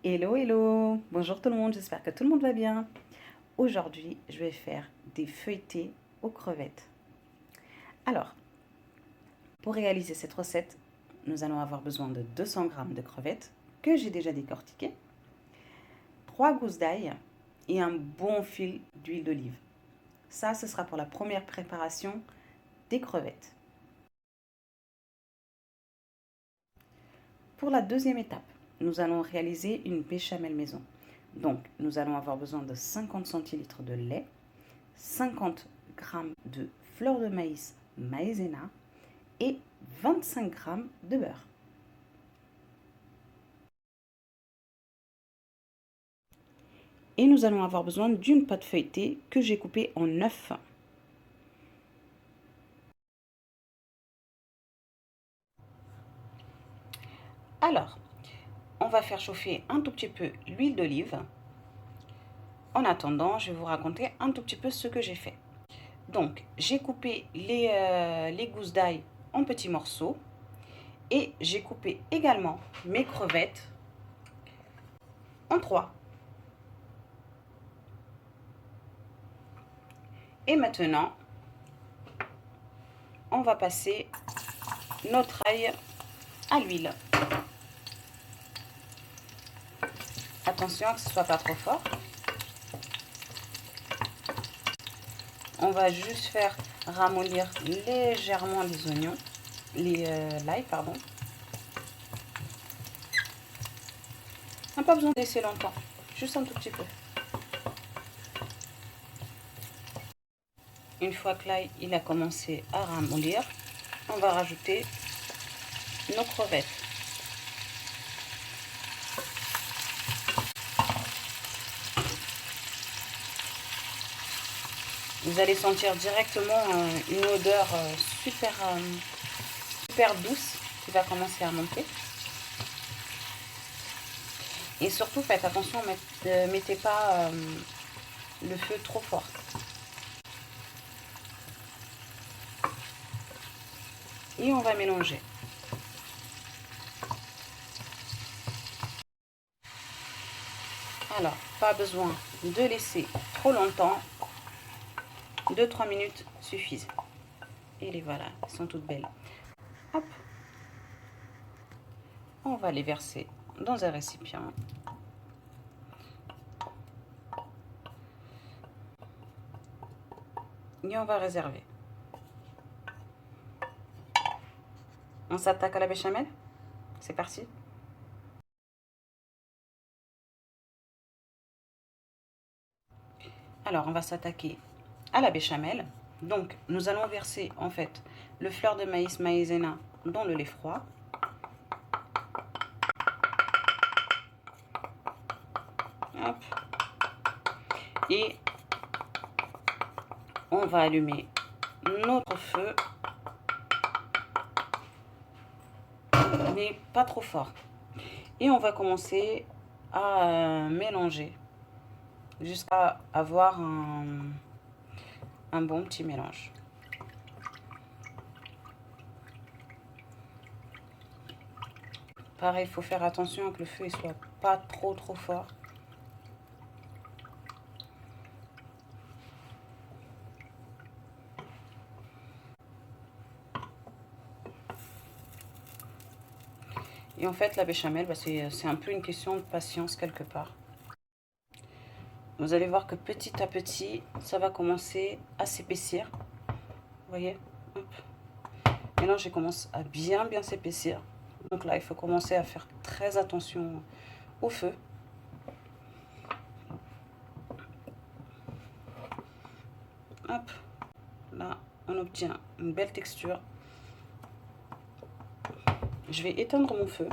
Hello, hello! Bonjour tout le monde, j'espère que tout le monde va bien. Aujourd'hui, je vais faire des feuilletés aux crevettes. Alors, pour réaliser cette recette, nous allons avoir besoin de 200 g de crevettes que j'ai déjà décortiquées, 3 gousses d'ail et un bon fil d'huile d'olive. Ça, ce sera pour la première préparation des crevettes. Pour la deuxième étape, nous allons réaliser une béchamel maison. Donc, nous allons avoir besoin de 50 centilitres de lait, 50 g de fleur de maïs maïzena et 25 g de beurre. Et nous allons avoir besoin d'une pâte feuilletée que j'ai coupée en 9. Alors, on va faire chauffer un tout petit peu l'huile d'olive. En attendant, je vais vous raconter un tout petit peu ce que j'ai fait. Donc, j'ai coupé les gousses d'ail en petits morceaux et j'ai coupé également mes crevettes en 3. Et maintenant, on va passer notre ail à l'huile. Attention que ce ne soit pas trop fort. On va juste faire ramollir légèrement les oignons, l'ail, pardon. On n'a pas besoin de laisser longtemps, juste un tout petit peu. Une fois que l'ail il a commencé à ramollir, on va rajouter nos crevettes. Vous allez sentir directement une odeur super douce qui va commencer à monter. Et surtout, faites attention, ne mettez pas le feu trop fort. Et on va mélanger. Alors, pas besoin de laisser trop longtemps. 2-3 minutes suffisent. Et les voilà, elles sont toutes belles. Hop. On va les verser dans un récipient. Et on va réserver. On s'attaque à la béchamel. C'est parti. Alors, on va s'attaquer à la béchamel. Donc, nous allons verser en fait le fleur de maïs maïzena dans le lait froid. Hop. Et on va allumer notre feu, mais pas trop fort. Et on va commencer à mélanger jusqu'à avoir un bon petit mélange. Pareil, il faut faire attention que le feu ne soit pas trop fort. Et en fait, la béchamel, c'est un peu une question de patience quelque part. Vous allez voir que petit à petit, ça va commencer à s'épaissir. Vous voyez? Hop. Et là, je commence à bien s'épaissir. Donc là, il faut commencer à faire très attention au feu. Hop. Là, on obtient une belle texture. Je vais éteindre mon feu.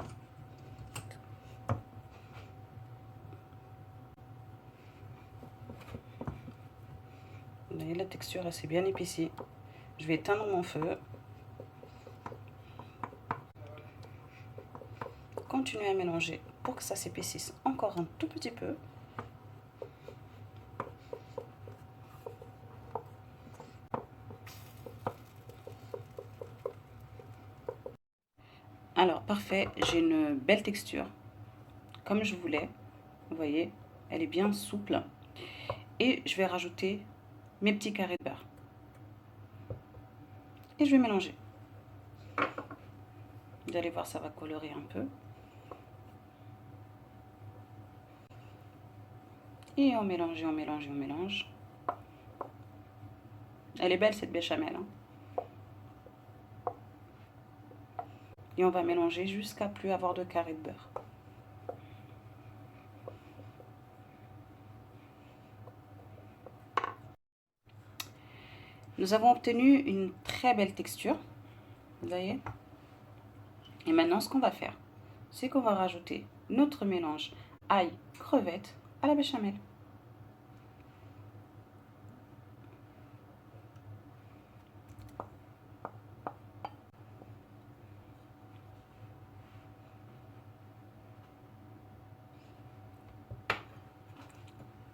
Vous voyez, la texture, elle s'est bien épaissie. Je vais éteindre mon feu. Continuez à mélanger pour que ça s'épaississe encore un tout petit peu. Alors, parfait, j'ai une belle texture, comme je voulais. Vous voyez, elle est bien souple. Et je vais rajouter mes petits carrés de beurre. Et je vais mélanger. Vous allez voir, ça va colorer un peu. Et on mélange, on mélange, on mélange. Elle est belle cette béchamel. Hein. Et on va mélanger jusqu'à plus avoir de carrés de beurre. Nous avons obtenu une très belle texture. Vous voyez? Et maintenant, ce qu'on va faire, c'est qu'on va rajouter notre mélange ail, crevette à la béchamel.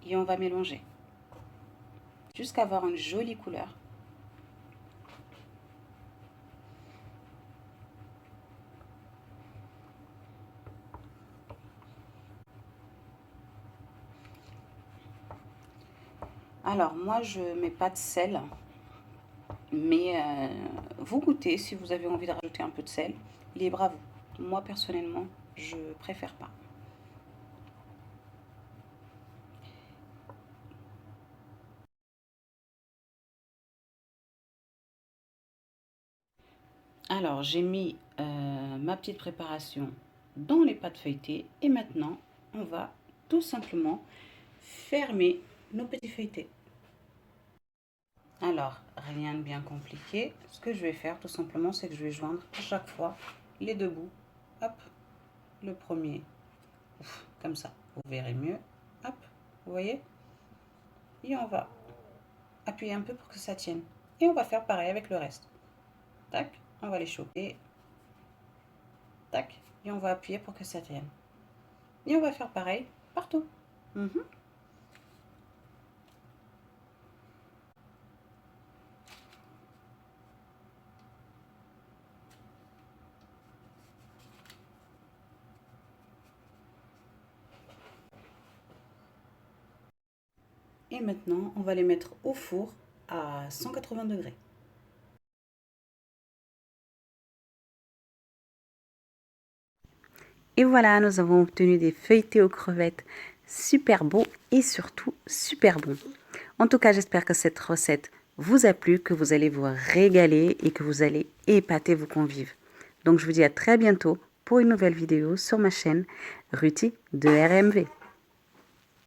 Et on va mélanger jusqu'à avoir une jolie couleur. Alors moi je mets pas de sel, mais vous goûtez si vous avez envie de rajouter un peu de sel, libre à vous. Moi personnellement je préfère pas. Alors, j'ai mis ma petite préparation dans les pâtes feuilletées et maintenant, on va tout simplement fermer nos petits feuilletés. Alors, rien de bien compliqué. Ce que je vais faire tout simplement, c'est que je vais joindre à chaque fois les deux bouts. Hop, le premier, comme ça, vous verrez mieux. Hop, vous voyez? Et on va appuyer un peu pour que ça tienne. Et on va faire pareil avec le reste. Tac, on va les choper. Tac, et on va appuyer pour que ça tienne. Et on va faire pareil partout. Et maintenant, on va les mettre au four à 180 degrés. Et voilà, nous avons obtenu des feuilletés aux crevettes super beaux et surtout super bons. En tout cas, j'espère que cette recette vous a plu, que vous allez vous régaler et que vous allez épater vos convives. Donc je vous dis à très bientôt pour une nouvelle vidéo sur ma chaîne Ruti de RMV.